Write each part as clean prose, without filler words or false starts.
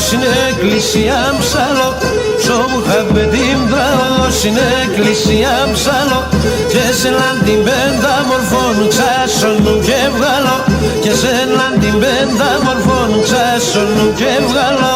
στην εκκλησία ψαλώ, σομουχαμπετήμ τραγωδώ στην εκκλησία ψαλώ, και σε λαν την πέντα μορφών ξάσωνουν και βγάλω, και σε λαν την πέντα μορφών ξάσωνουν και βγάλω.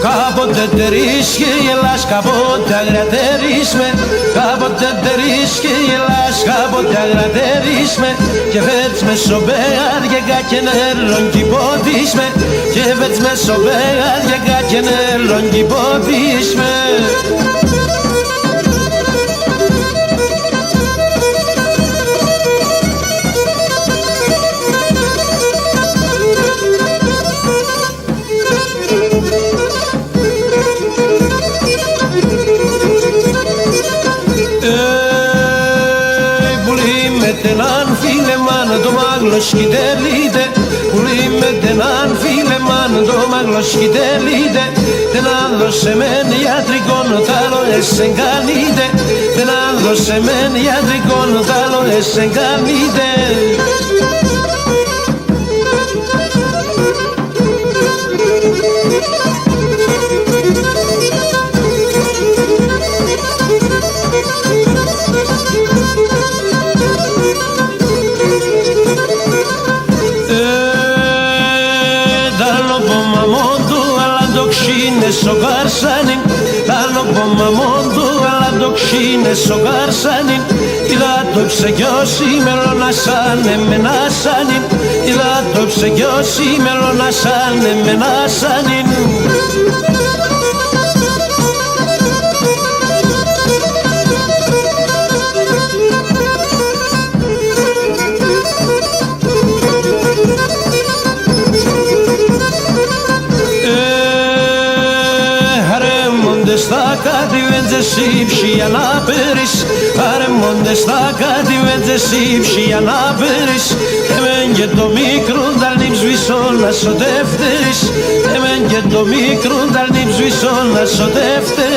Κάποτε τερείς και γελάς, κάποτε αγρατερείς με. Κάποτε τερείς και γελάς, κάποτε αγρατερείς με. Και φέτς με σοβέγαρ και κακενέρον κυπώτης με. Και φέτς με σοβέγαρ και κακενέρον κυπώτης με. Έναν φίλε μάνα το μάγλος κοιτελείτε, πουλί με έναν φίλε μάνα το μάγλος κοιτελείτε. Δεν άδωσε μεν ιατρικόν τ' άλλο εσεν κάνετε, δεν άδωσε μεν ιατρικόν τ' άλλο εσεν κάνετε. Στο καρσάνιν, άλλο πομαμόν του, αλλά το ξύνε στο καρσάνιν. Είδα το ψεκιώσει μελώνα σαν εμένα σάνιν, είδα το ψεκιώσει μελώνα σαν εμένα σάνιν. Στα κάτι βέντζε σύψη για να πέρεις, αρεμόντες στα κάτι βέντζε σύψη για να πέρεις. Εμεν και το μικρό δαλνίμ σβησό να σω δεύτερης, εμεν και το μικρό δαλνίμ σβησό να σω δεύτερης.